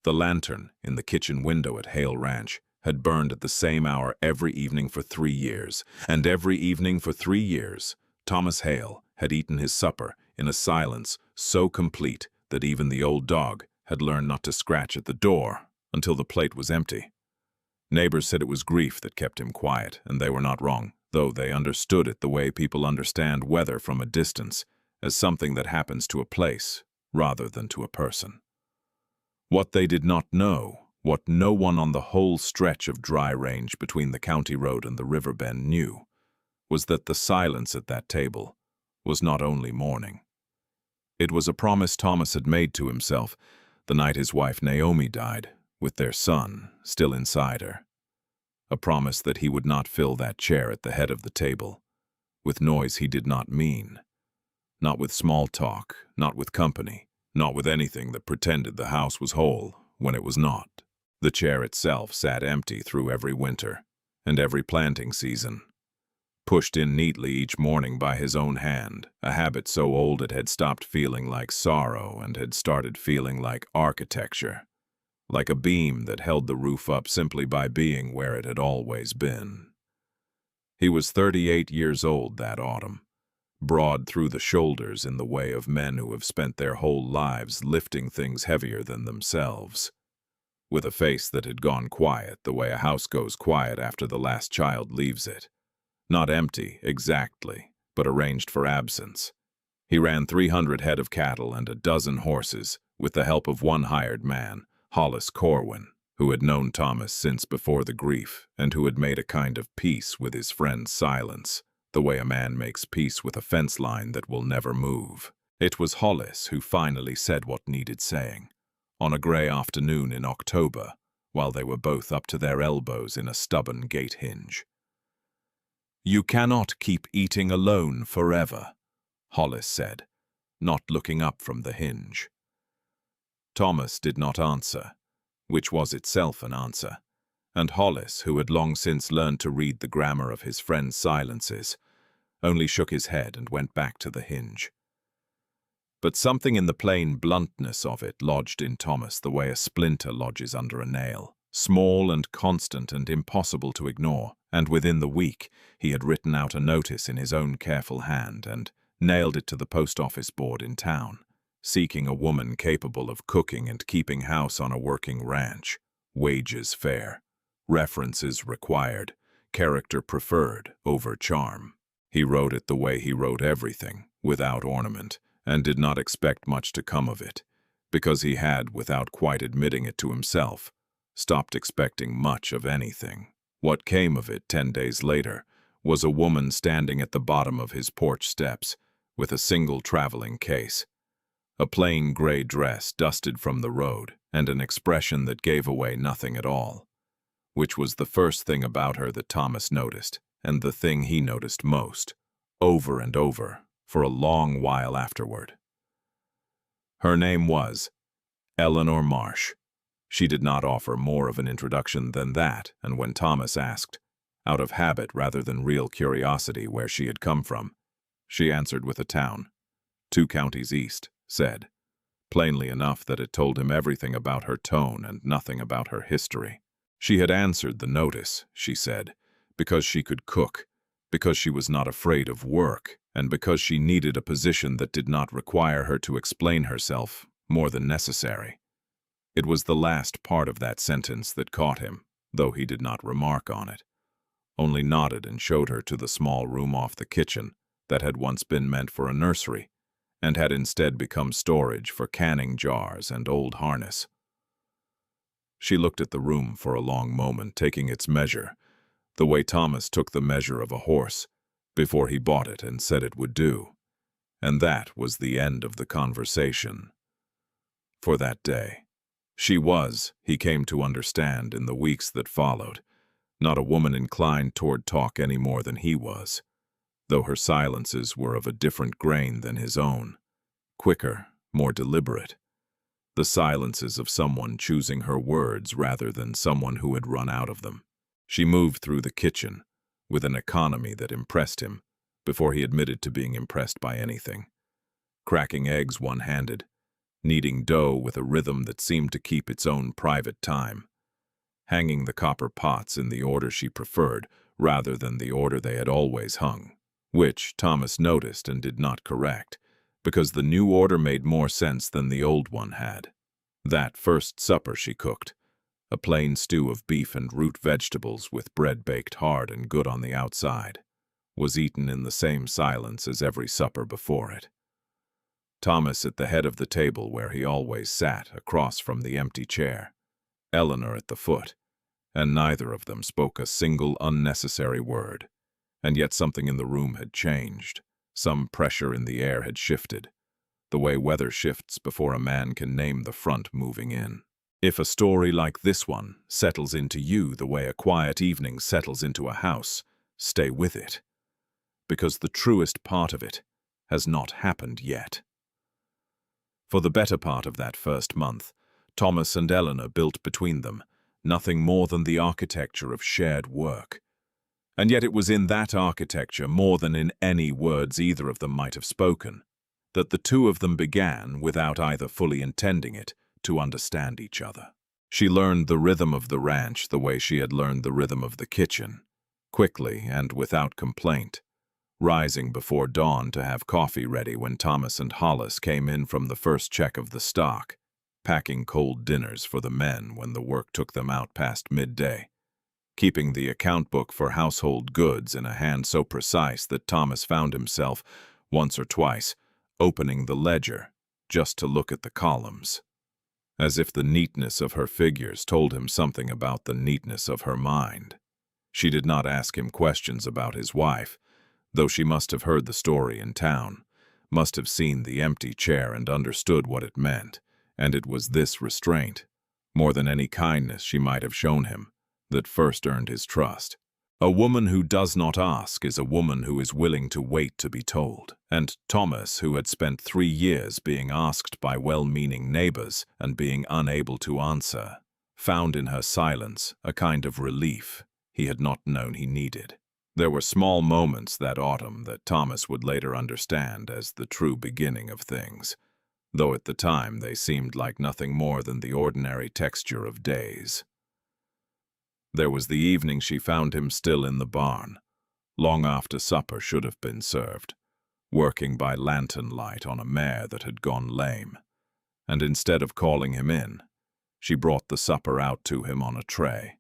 The lantern in the kitchen window at Hale Ranch had burned at the same hour every evening for 3 years, and every evening for 3 years, Thomas Hale had eaten his supper in a silence so complete that even the old dog had learned not to scratch at the door until the plate was empty. Neighbors said it was grief that kept him quiet, and they were not wrong, though they understood it the way people understand weather from a distance, as something that happens to a place rather than to a person. What they did not know, what no one on the whole stretch of dry range between the county road and the river bend knew, was that the silence at that table was not only mourning. It was a promise Thomas had made to himself the night his wife Naomi died, with their son still inside her. A promise that he would not fill that chair at the head of the table with noise he did not mean, not with small talk, not with company, not with anything that pretended the house was whole when it was not. The chair itself sat empty through every winter and every planting season, pushed in neatly each morning by his own hand, a habit so old it had stopped feeling like sorrow and had started feeling like architecture, like a beam that held the roof up simply by being where it had always been. He was 38 years old that autumn, broad through the shoulders in the way of men who have spent their whole lives lifting things heavier than themselves, with a face that had gone quiet the way a house goes quiet after the last child leaves it. Not empty, exactly, but arranged for absence. He ran 300 head of cattle and a dozen horses, with the help of one hired man, Hollis Corwin, who had known Thomas since before the grief and who had made a kind of peace with his friend's silence, the way a man makes peace with a fence line that will never move. It was Hollis who finally said what needed saying, on a gray afternoon in October, while they were both up to their elbows in a stubborn gate hinge. "You cannot keep eating alone forever," Hollis said, not looking up from the hinge. Thomas did not answer, which was itself an answer, and Hollis, who had long since learned to read the grammar of his friend's silences, only shook his head and went back to the hinge. But something in the plain bluntness of it lodged in Thomas the way a splinter lodges under a nail, small and constant and impossible to ignore, and within the week he had written out a notice in his own careful hand and nailed it to the post office board in town, seeking a woman capable of cooking and keeping house on a working ranch, wages fair, references required, character preferred over charm. He wrote it the way he wrote everything, without ornament, and did not expect much to come of it, because he had, without quite admitting it to himself, stopped expecting much of anything. What came of it 10 days later was a woman standing at the bottom of his porch steps with a single traveling case, a plain gray dress dusted from the road, and an expression that gave away nothing at all, which was the first thing about her that Thomas noticed, and the thing he noticed most, over and over, for a long while afterward. Her name was Eleanor Marsh. She did not offer more of an introduction than that, and when Thomas asked, out of habit rather than real curiosity, where she had come from, she answered with a town, 2 counties east, said, plainly enough that it told him everything about her tone and nothing about her history. She had answered the notice, she said, because she could cook, because she was not afraid of work, and because she needed a position that did not require her to explain herself more than necessary. It was the last part of that sentence that caught him, though he did not remark on it, only nodded and showed her to the small room off the kitchen that had once been meant for a nursery, and had instead become storage for canning jars and old harness. She looked at the room for a long moment, taking its measure, the way Thomas took the measure of a horse before he bought it and said it would do, and that was the end of the conversation. For that day, she was, he came to understand in the weeks that followed, not a woman inclined toward talk any more than he was, though her silences were of a different grain than his own, quicker, more deliberate, the silences of someone choosing her words rather than someone who had run out of them. She moved through the kitchen with an economy that impressed him before he admitted to being impressed by anything, cracking eggs one-handed, kneading dough with a rhythm that seemed to keep its own private time, hanging the copper pots in the order she preferred rather than the order they had always hung, which Thomas noticed and did not correct, because the new order made more sense than the old one had. That first supper she cooked, a plain stew of beef and root vegetables with bread baked hard and good on the outside, was eaten in the same silence as every supper before it. Thomas at the head of the table where he always sat, across from the empty chair, Eleanor at the foot, and neither of them spoke a single unnecessary word. And yet something in the room had changed. Some pressure in the air had shifted, the way weather shifts before a man can name the front moving in. If a story like this one settles into you the way a quiet evening settles into a house, stay with it, because the truest part of it has not happened yet. For the better part of that first month, Thomas and Eleanor built between them nothing more than the architecture of shared work. And yet it was in that architecture, more than in any words either of them might have spoken, that the two of them began, without either fully intending it, to understand each other. She learned the rhythm of the ranch the way she had learned the rhythm of the kitchen, quickly and without complaint, rising before dawn to have coffee ready when Thomas and Hollis came in from the first check of the stock, packing cold dinners for the men when the work took them out past midday, keeping the account book for household goods in a hand so precise that Thomas found himself, once or twice, opening the ledger just to look at the columns, as if the neatness of her figures told him something about the neatness of her mind. She did not ask him questions about his wife, though she must have heard the story in town, must have seen the empty chair and understood what it meant, and it was this restraint, more than any kindness she might have shown him, that first earned his trust. A woman who does not ask is a woman who is willing to wait to be told, and Thomas, who had spent 3 years being asked by well-meaning neighbors and being unable to answer, found in her silence a kind of relief he had not known he needed. There were small moments that autumn that Thomas would later understand as the true beginning of things, though at the time they seemed like nothing more than the ordinary texture of days. There was the evening she found him still in the barn, long after supper should have been served, working by lantern light on a mare that had gone lame, and instead of calling him in, she brought the supper out to him on a tray,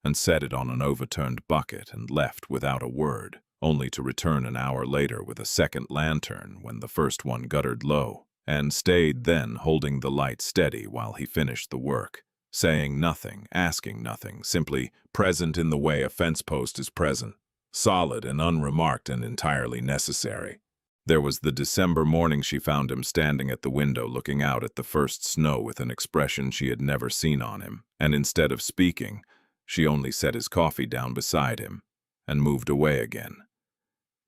and set it on an overturned bucket and left without a word, only to return an hour later with a second lantern when the first one guttered low, and stayed then holding the light steady while he finished the work, saying nothing, asking nothing, simply present in the way a fence post is present, solid and unremarked and entirely necessary. There was the December morning she found him standing at the window looking out at the first snow with an expression she had never seen on him, and instead of speaking, she only set his coffee down beside him and moved away again,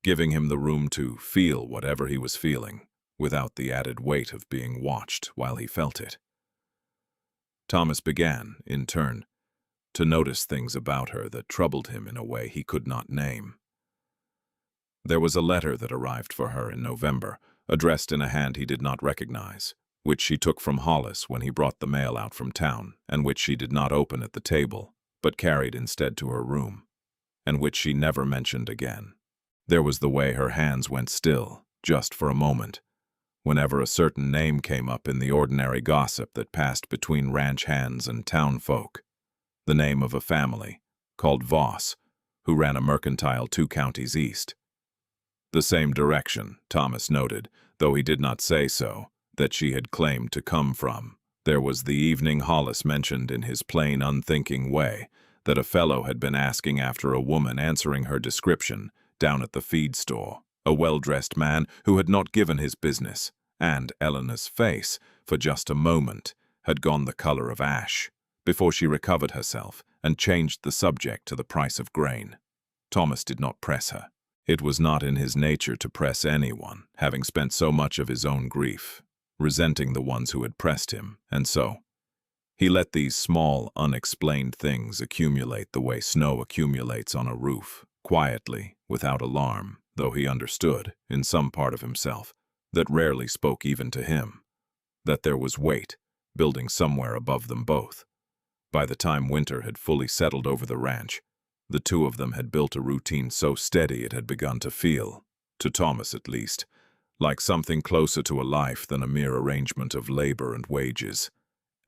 giving him the room to feel whatever he was feeling, without the added weight of being watched while he felt it. Thomas began, in turn, to notice things about her that troubled him in a way he could not name. There was a letter that arrived for her in November, addressed in a hand he did not recognize, which she took from Hollis when he brought the mail out from town, and which she did not open at the table, but carried instead to her room, and which she never mentioned again. There was the way her hands went still, just for a moment, whenever a certain name came up in the ordinary gossip that passed between ranch hands and town folk, the name of a family, called Voss, who ran a mercantile 2 counties east. The same direction, Thomas noted, though he did not say so, that she had claimed to come from. There was the evening Hollis mentioned in his plain, unthinking way that a fellow had been asking after a woman answering her description down at the feed store, a well-dressed man who had not given his business, and Eleanor's face, for just a moment, had gone the color of ash, before she recovered herself and changed the subject to the price of grain. Thomas did not press her. It was not in his nature to press anyone, having spent so much of his own grief, resenting the ones who had pressed him, and so he let these small, unexplained things accumulate the way snow accumulates on a roof, quietly, without alarm, though he understood, in some part of himself, that rarely spoke even to him, that there was weight building somewhere above them both. By the time winter had fully settled over the ranch, the two of them had built a routine so steady it had begun to feel, to Thomas at least, like something closer to a life than a mere arrangement of labor and wages.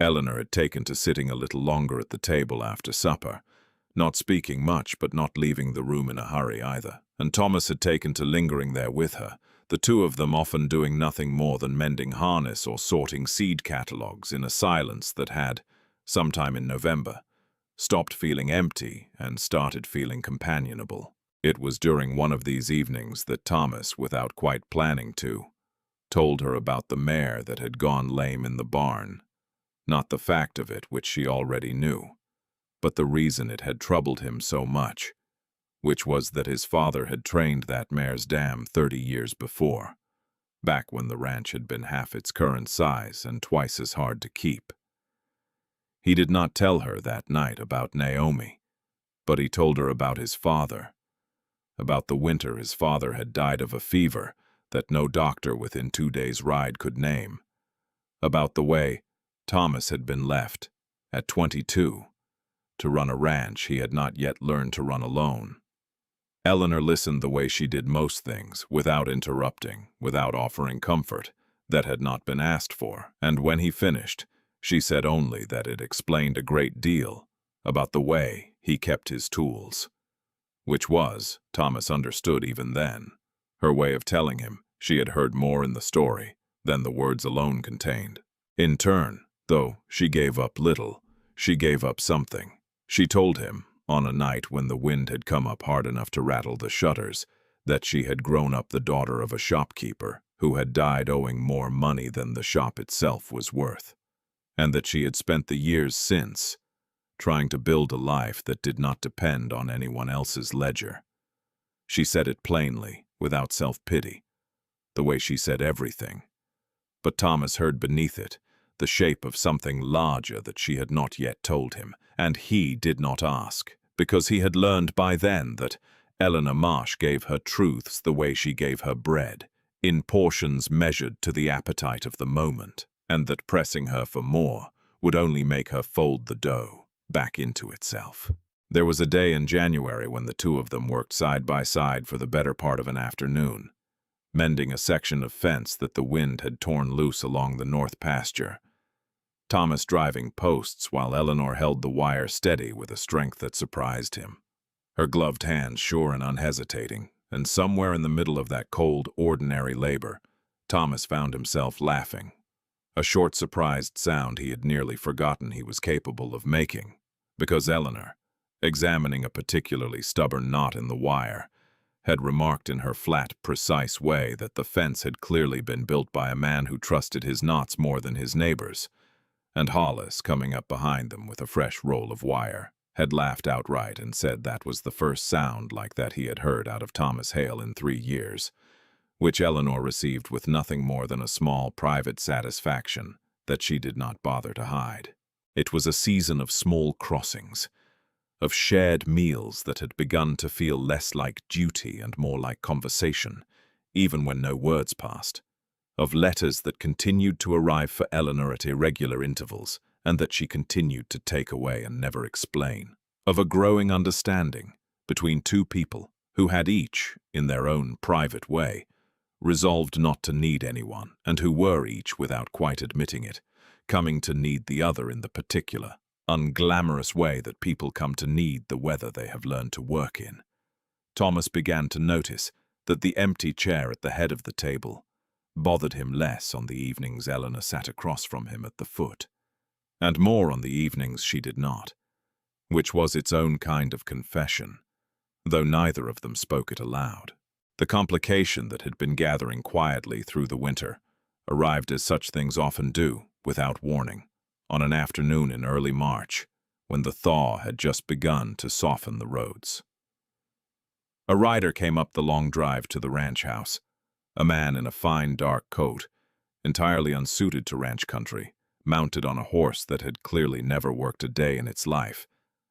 Eleanor had taken to sitting a little longer at the table after supper, not speaking much but not leaving the room in a hurry either, and Thomas had taken to lingering there with her, the two of them often doing nothing more than mending harness or sorting seed catalogs in a silence that had, sometime in November, stopped feeling empty and started feeling companionable. It was during one of these evenings that Thomas, without quite planning to, told her about the mare that had gone lame in the barn. Not the fact of it, which she already knew, but the reason it had troubled him so much, which was that his father had trained that mare's dam 30 years before, back when the ranch had been half its current size and twice as hard to keep. He did not tell her that night about Naomi, but he told her about his father, about the winter his father had died of a fever that no doctor within 2 days' ride could name, about the way Thomas had been left, at 22, to run a ranch he had not yet learned to run alone. Eleanor listened the way she did most things, without interrupting, without offering comfort that had not been asked for, and when he finished, she said only that it explained a great deal about the way he kept his tools, which was, Thomas understood even then, her way of telling him she had heard more in the story than the words alone contained. In turn, though she gave up little, she gave up something. She told him, on a night when the wind had come up hard enough to rattle the shutters, that she had grown up the daughter of a shopkeeper who had died owing more money than the shop itself was worth, and that she had spent the years since trying to build a life that did not depend on anyone else's ledger. She said it plainly, without self-pity, the way she said everything. But Thomas heard beneath it the shape of something larger that she had not yet told him, and he did not ask, because he had learned by then that Eleanor Marsh gave her truths the way she gave her bread, in portions measured to the appetite of the moment, and that pressing her for more would only make her fold the dough back into itself. There was a day in January when the two of them worked side by side for the better part of an afternoon, mending a section of fence that the wind had torn loose along the north pasture, Thomas driving posts while Eleanor held the wire steady with a strength that surprised him, her gloved hands sure and unhesitating, and somewhere in the middle of that cold, ordinary labor, Thomas found himself laughing, a short, surprised sound he had nearly forgotten he was capable of making, because Eleanor, examining a particularly stubborn knot in the wire, had remarked in her flat, precise way that the fence had clearly been built by a man who trusted his knots more than his neighbors, and Hollis, coming up behind them with a fresh roll of wire, had laughed outright and said that was the first sound like that he had heard out of Thomas Hale in 3 years, which Eleanor received with nothing more than a small private satisfaction that she did not bother to hide. It was a season of small crossings, of shared meals that had begun to feel less like duty and more like conversation, even when no words passed, of letters that continued to arrive for Eleanor at irregular intervals and that she continued to take away and never explain, of a growing understanding between two people who had each, in their own private way, resolved not to need anyone, and who were each, without quite admitting it, coming to need the other in the particular, unglamorous way that people come to need the weather they have learned to work in. Thomas began to notice that the empty chair at the head of the table bothered him less on the evenings Eleanor sat across from him at the foot, and more on the evenings she did not, which was its own kind of confession, though neither of them spoke it aloud. The complication that had been gathering quietly through the winter arrived as such things often do, without warning, on an afternoon in early March, when the thaw had just begun to soften the roads. A rider came up the long drive to the ranch house, a man in a fine dark coat, entirely unsuited to ranch country, mounted on a horse that had clearly never worked a day in its life,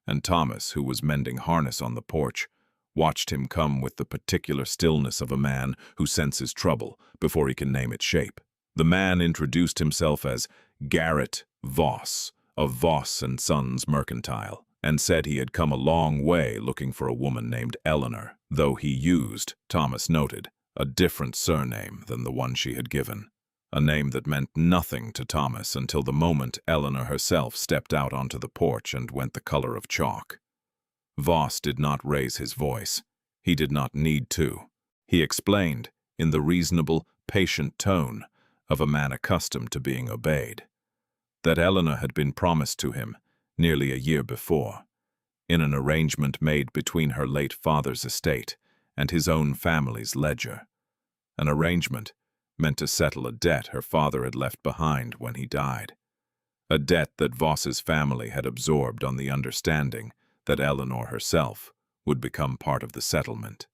and Thomas, who was mending harness on the porch, watched him come with the particular stillness of a man who senses trouble before he can name its shape. The man introduced himself as Garrett Voss, of Voss and Sons Mercantile, and said he had come a long way looking for a woman named Eleanor, though he used, Thomas noted, a different surname than the one she had given, a name that meant nothing to Thomas until the moment Eleanor herself stepped out onto the porch and went the color of chalk. Voss did not raise his voice. He did not need to. He explained, in the reasonable, patient tone of a man accustomed to being obeyed, that Eleanor had been promised to him nearly a year before, in an arrangement made between her late father's estate and his own family's ledger, an arrangement meant to settle a debt her father had left behind when he died, a debt that Voss's family had absorbed on the understanding that Eleanor herself would become part of the settlement.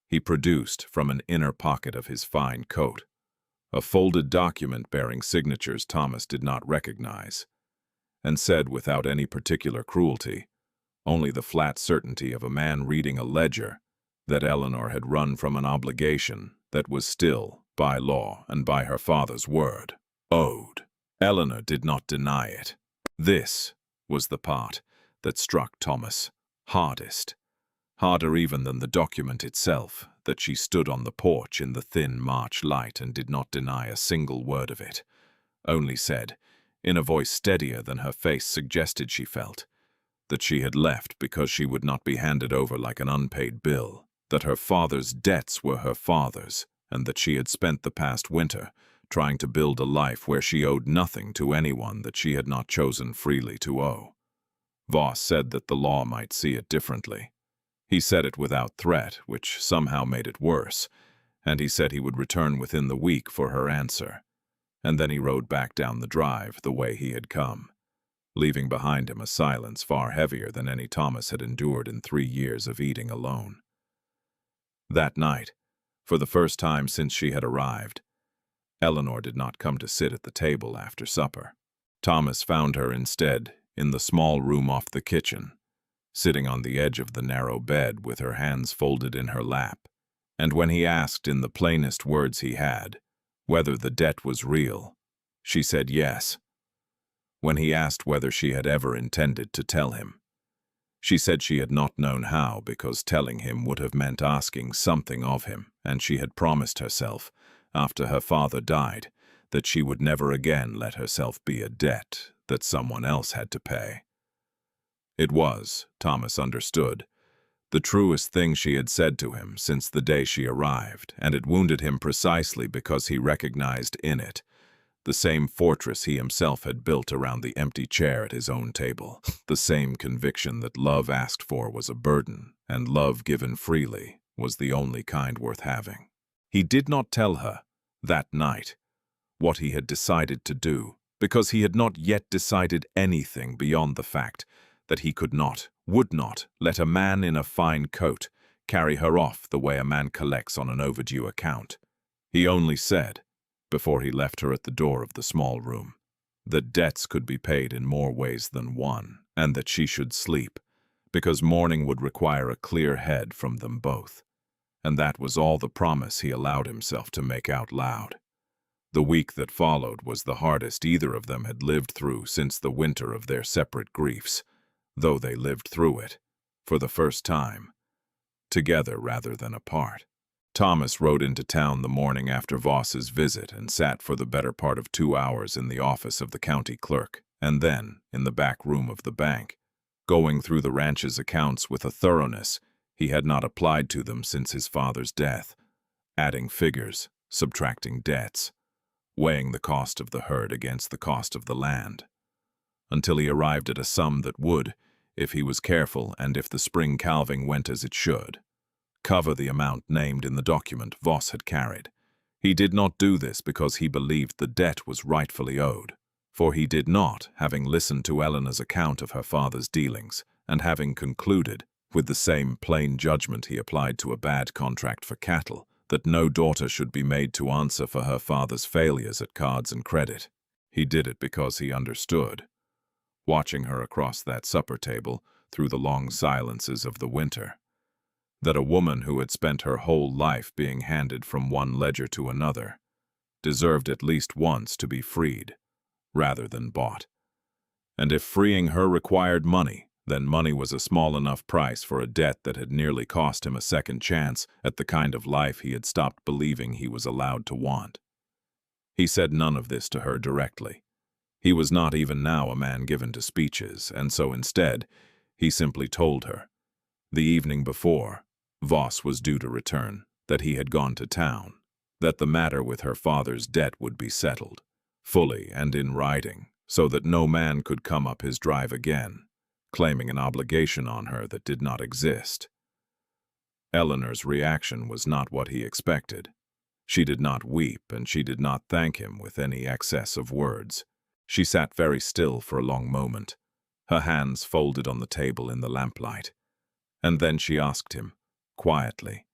He produced from an inner pocket of his fine coat a folded document bearing signatures Thomas did not recognize, and said without any particular cruelty, only the flat certainty of a man reading a ledger, that Eleanor had run from an obligation that was still, by law and by her father's word, owed. Eleanor did not deny it. This was the part that struck Thomas hardest, harder even than the document itself, that she stood on the porch in the thin March light and did not deny a single word of it, only said, in a voice steadier than her face suggested she felt, that she had left because she would not be handed over like an unpaid bill, that her father's debts were her father's, and that she had spent the past winter trying to build a life where she owed nothing to anyone that she had not chosen freely to owe. Voss said that the law might see it differently. He said it without threat, which somehow made it worse, and he said he would return within the week for her answer. And then he rode back down the drive the way he had come, leaving behind him a silence far heavier than any Thomas had endured in 3 years of eating alone. That night, for the first time since she had arrived, Eleanor did not come to sit at the table after supper. Thomas found her instead in the small room off the kitchen, sitting on the edge of the narrow bed with her hands folded in her lap, and when he asked in the plainest words he had whether the debt was real, she said yes. When he asked whether she had ever intended to tell him, she said she had not known how because telling him would have meant asking something of him, and she had promised herself, after her father died, that she would never again let herself be a debt that someone else had to pay. It was, Thomas understood, the truest thing she had said to him since the day she arrived, and it wounded him precisely because he recognized in it the same fortress he himself had built around the empty chair at his own table, the same conviction that love asked for was a burden, and love given freely was the only kind worth having. He did not tell her, that night, what he had decided to do, because he had not yet decided anything beyond the fact that he could not, would not, let a man in a fine coat carry her off the way a man collects on an overdue account. He only said, before he left her at the door of the small room, that debts could be paid in more ways than one, and that she should sleep, because morning would require a clear head from them both. And that was all the promise he allowed himself to make out loud. The week that followed was the hardest either of them had lived through since the winter of their separate griefs, though they lived through it, for the first time, together rather than apart. Thomas rode into town the morning after Voss's visit and sat for the better part of 2 hours in the office of the county clerk, and then in the back room of the bank, going through the ranch's accounts with a thoroughness he had not applied to them since his father's death, adding figures, subtracting debts, weighing the cost of the herd against the cost of the land, until he arrived at a sum that would, if he was careful and if the spring calving went as it should, cover the amount named in the document Voss had carried. He did not do this because he believed the debt was rightfully owed, for he did not, having listened to Eleanor's account of her father's dealings, and having concluded, with the same plain judgment he applied to a bad contract for cattle, that no daughter should be made to answer for her father's failures at cards and credit. He did it because he understood, watching her across that supper table through the long silences of the winter, that a woman who had spent her whole life being handed from one ledger to another, deserved at least once to be freed, rather than bought. And if freeing her required money, then money was a small enough price for a debt that had nearly cost him a second chance at the kind of life he had stopped believing he was allowed to want. He said none of this to her directly. He was not even now a man given to speeches, and so instead, he simply told her. The evening before, Voss was due to return, that he had gone to town, that the matter with her father's debt would be settled, fully and in writing, so that no man could come up his drive again, claiming an obligation on her that did not exist. Eleanor's reaction was not what he expected. She did not weep, and she did not thank him with any excess of words. She sat very still for a long moment, her hands folded on the table in the lamplight, and then she asked him, quietly,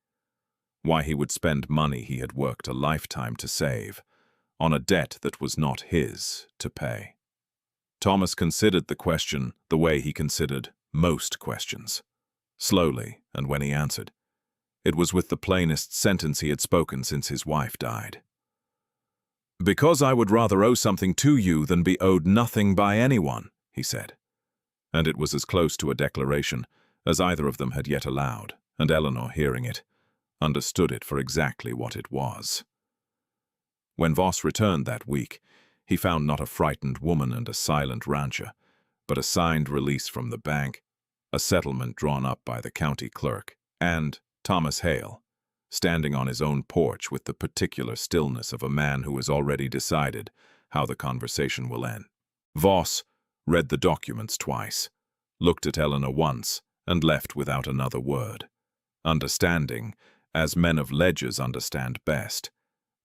why he would spend money he had worked a lifetime to save, on a debt that was not his to pay. Thomas considered the question the way he considered most questions, slowly, and when he answered, it was with the plainest sentence he had spoken since his wife died. "Because I would rather owe something to you than be owed nothing by anyone," he said. And it was as close to a declaration as either of them had yet allowed, and Eleanor, hearing it, understood it for exactly what it was. When Voss returned that week, he found not a frightened woman and a silent rancher, but a signed release from the bank, a settlement drawn up by the county clerk, and Thomas Hale, standing on his own porch with the particular stillness of a man who has already decided how the conversation will end. Voss read the documents twice, looked at Eleanor once, and left without another word, understanding, as men of ledgers understand best,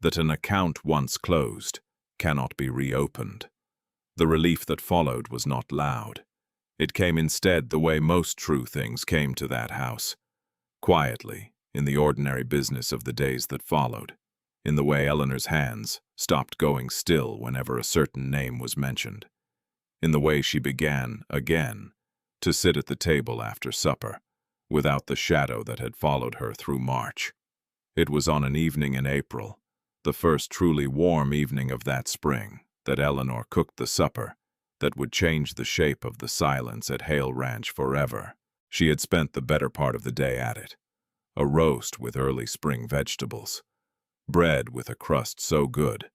that an account once closed cannot be reopened. The relief that followed was not loud. It came instead the way most true things came to that house, quietly, in the ordinary business of the days that followed, in the way Eleanor's hands stopped going still whenever a certain name was mentioned, in the way she began, again, to sit at the table after supper, without the shadow that had followed her through March. It was on an evening in April, the first truly warm evening of that spring, that Eleanor cooked the supper that would change the shape of the silence at Hale Ranch forever. She had spent the better part of the day at it. A roast with early spring vegetables, bread with a crust so good,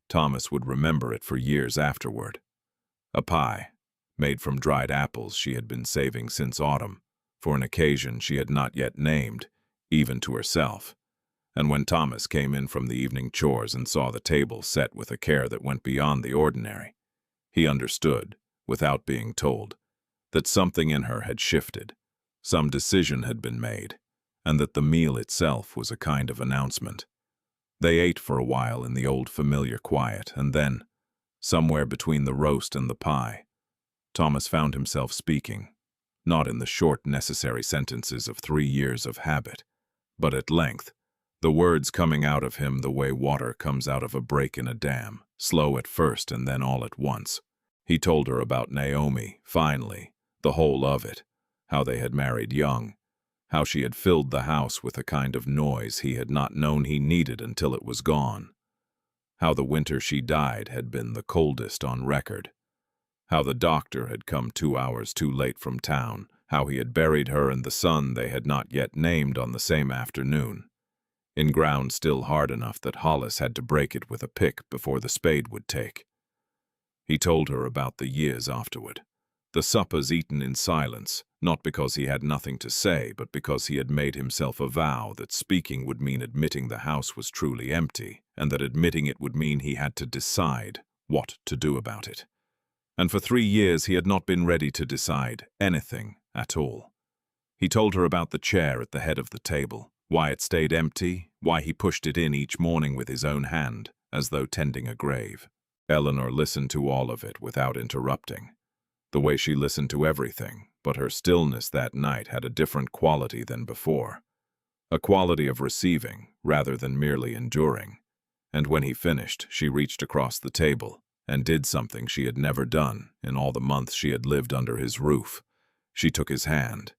Thomas would remember it for years afterward. A pie, made from dried apples she had been saving since autumn, for an occasion she had not yet named, even to herself. And when Thomas came in from the evening chores and saw the table set with a care that went beyond the ordinary, he understood, without being told, that something in her had shifted, some decision had been made, and that the meal itself was a kind of announcement. They ate for a while in the old familiar quiet, and then, somewhere between the roast and the pie, Thomas found himself speaking, not in the short necessary sentences of 3 years of habit, but at length, the words coming out of him the way water comes out of a break in a dam, slow at first and then all at once. He told her about Naomi, finally, the whole of it, how they had married young, how she had filled the house with a kind of noise he had not known he needed until it was gone, how the winter she died had been the coldest on record, how the doctor had come 2 hours too late from town, how he had buried her and the son they had not yet named on the same afternoon, in ground still hard enough that Hollis had to break it with a pick before the spade would take. He told her about the years afterward, the suppers eaten in silence, not because he had nothing to say, but because he had made himself a vow that speaking would mean admitting the house was truly empty, and that admitting it would mean he had to decide what to do about it. And for 3 years he had not been ready to decide anything at all. He told her about the chair at the head of the table, why it stayed empty, why he pushed it in each morning with his own hand, as though tending a grave. Eleanor listened to all of it without interrupting, the way she listened to everything, but her stillness that night had a different quality than before, a quality of receiving rather than merely enduring. And when he finished, she reached across the table and did something she had never done in all the months she had lived under his roof. She took his hand.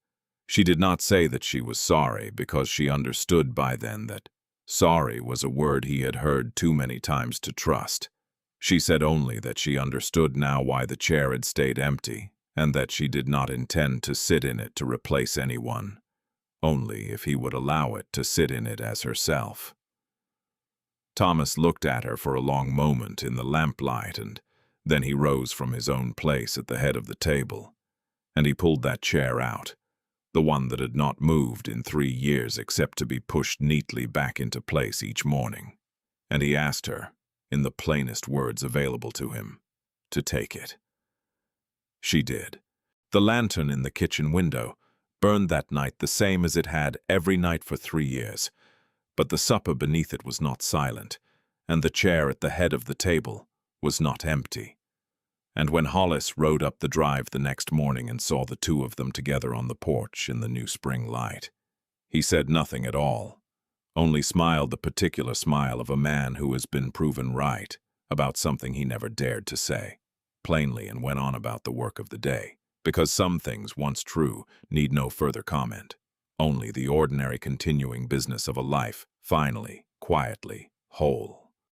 She did not say that she was sorry, because she understood by then that Sorry was a word he had heard too many times to trust. She said only that she understood now why the chair had stayed empty, and that she did not intend to sit in it to replace anyone, only if he would allow it to sit in it as herself. Thomas looked at her for a long moment in the lamplight, and then he rose from his own place at the head of the table, and he pulled that chair out, the one that had not moved in 3 years except to be pushed neatly back into place each morning, and he asked her, in the plainest words available to him, to take it. She did. The lantern in the kitchen window burned that night the same as it had every night for 3 years, but the supper beneath it was not silent, and the chair at the head of the table was not empty. And when Hollis rode up the drive the next morning and saw the two of them together on the porch in the new spring light, he said nothing at all, only smiled the particular smile of a man who has been proven right about something he never dared to say, plainly, and went on about the work of the day, because some things, once true, need no further comment, only the ordinary continuing business of a life, finally, quietly, whole.